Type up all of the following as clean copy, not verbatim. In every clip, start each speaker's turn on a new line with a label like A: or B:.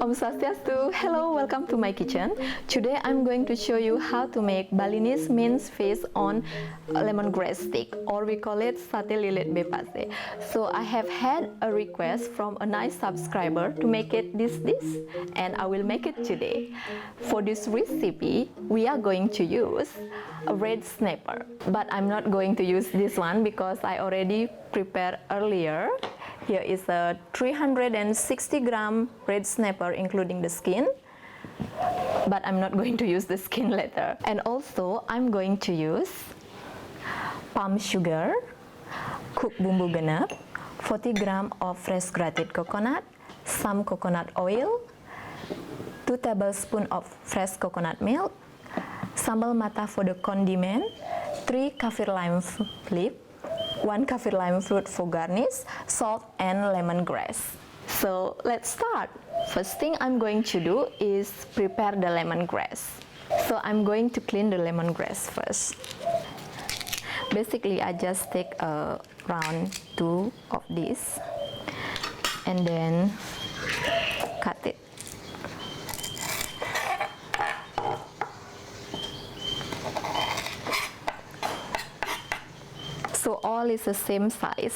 A: Om Swastiastu. Hello, welcome to my kitchen. Today I'm going to show you how to make Balinese minced fish on lemongrass stick, or we call it Sate Lilit Pasih. So I have had a request from a nice subscriber to make it this dish, and I will make it today. For this recipe, we are going to use a red snapper, but I'm not going to use this one because I already prepared earlier. Here is a 360 gram red snapper including the skin, but I'm not going to use the skin later. And also I'm going to use palm sugar, cooked bumbu genep, 40 gram of fresh grated coconut, some coconut oil, 2 tablespoons of fresh coconut milk, sambal matah for the condiment, 3 kaffir lime leaf, 1 kaffir lime fruit for garnish, salt and lemongrass. So let's start. First thing I'm going to do is prepare the lemongrass. So I'm going to clean the lemongrass first. Basically I just take a round 2 of this and then cut it. So all is the same size.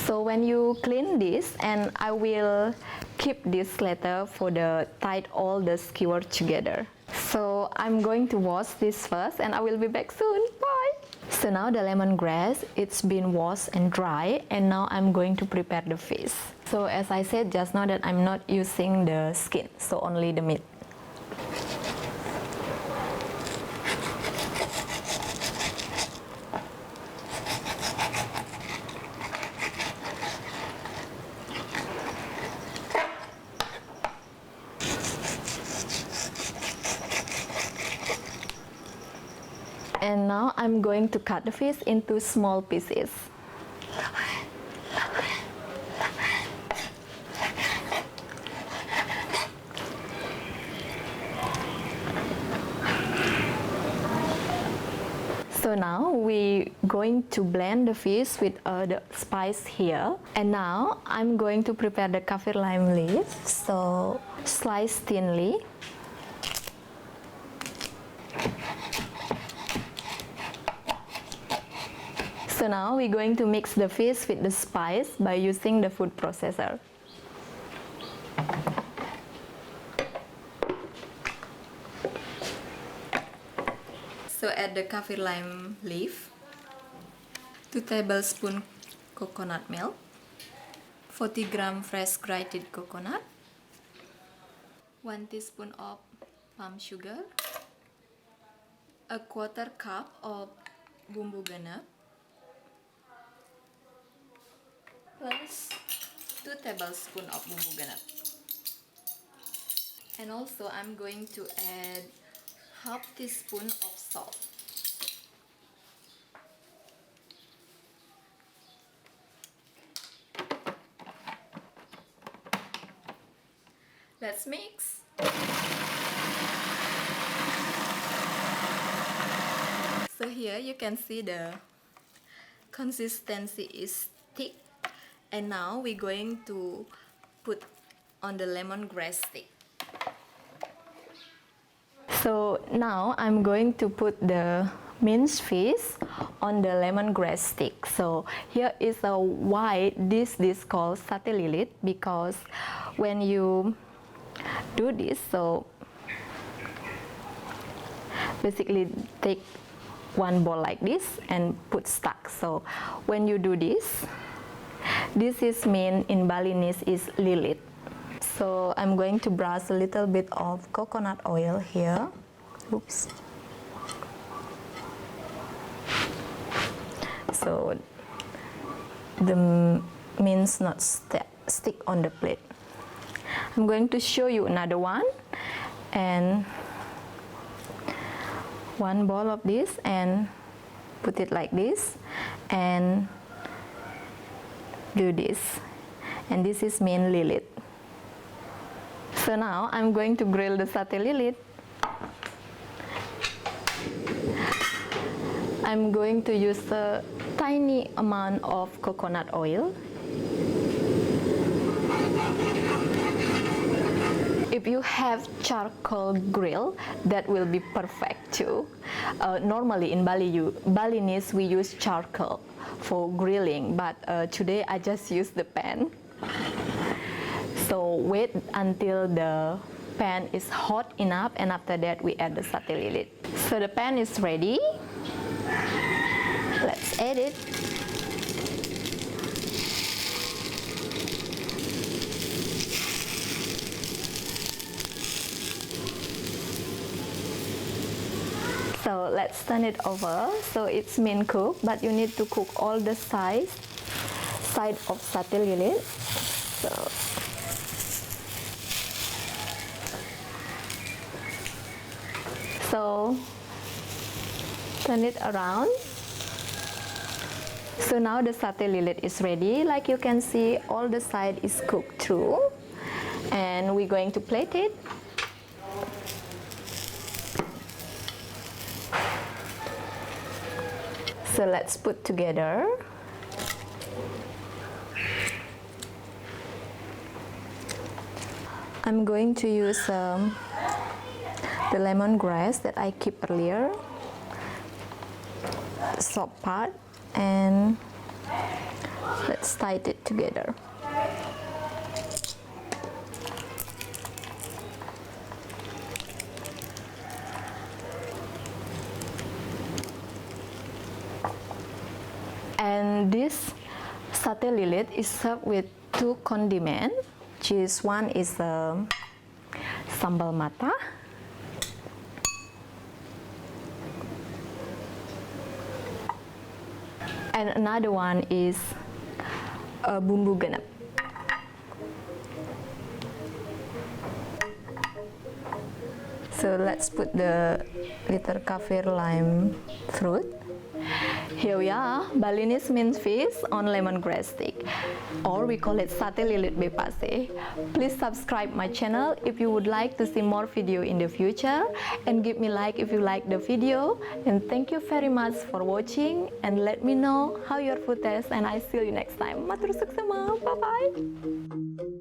A: So when you clean this, and I will keep this later for the tie all the skewers together. So I'm going to wash this first and I will be back soon. Bye! So now the lemongrass, it's been washed and dry, and now I'm going to prepare the fish. So as I said just now that I'm not using the skin, so only the meat. And now I'm going to cut the fish into small pieces. So now we're going to blend the fish with the spice here. And now I'm going to prepare the kaffir lime leaf. So slice thinly. So now we're going to mix the fish with the spice by using the food processor. So add the kaffir lime leaf, 2 tablespoons coconut milk, 40 gram fresh grated coconut, 1 teaspoon of palm sugar, a 1/4 cup of bumbu genep, plus 2 tablespoons of bumbu genep. And also I'm going to add half teaspoon of salt. Let's mix. So here you can see the consistency is thick. And now we're going to put on the lemongrass stick. So now I'm going to put the minced fish on the lemongrass stick. So here is a why this called Sate Lilit, because when you do this, so basically take one bowl like this and put stuck. So when you do this is mean in Balinese is lilit. So I'm going to brush a little bit of coconut oil here. Oops. So the mince not stick on the plate. I'm going to show you another one, and one bowl of this and put it like this and do this, and this is main lilit. So now I'm going to grill the Sate Lilit. I'm going to use a tiny amount of coconut oil. If you have charcoal grill, that will be perfect too. Normally in Balinese we use charcoal for grilling, but today I just use the pan. So wait until the pan is hot enough, and after that we add the Sate Lilit. So the pan is ready. Let's add it. So let's turn it over. So it's min cooked, but you need to cook all the side of Sate Lilit. So turn it around. So now the Sate Lilit is ready. Like you can see, all the side is cooked through, and we're going to plate it. So let's put together. I'm going to use the lemongrass that I keep earlier, the soft part, and let's tie it together. And this Sate Lilit is served with 2 condiments, which is one is sambal matah, and another one is bumbu genep. So let's put the little kaffir lime fruit. Here we are, Balinese minced fish on lemongrass stick, or we call it Sate Lilit Pasih. Please subscribe my channel if you would like to see more video in the future, and give me like if you like the video. And thank you very much for watching, and let me know how your food tastes, and I see you next time. Matur suksema, bye bye.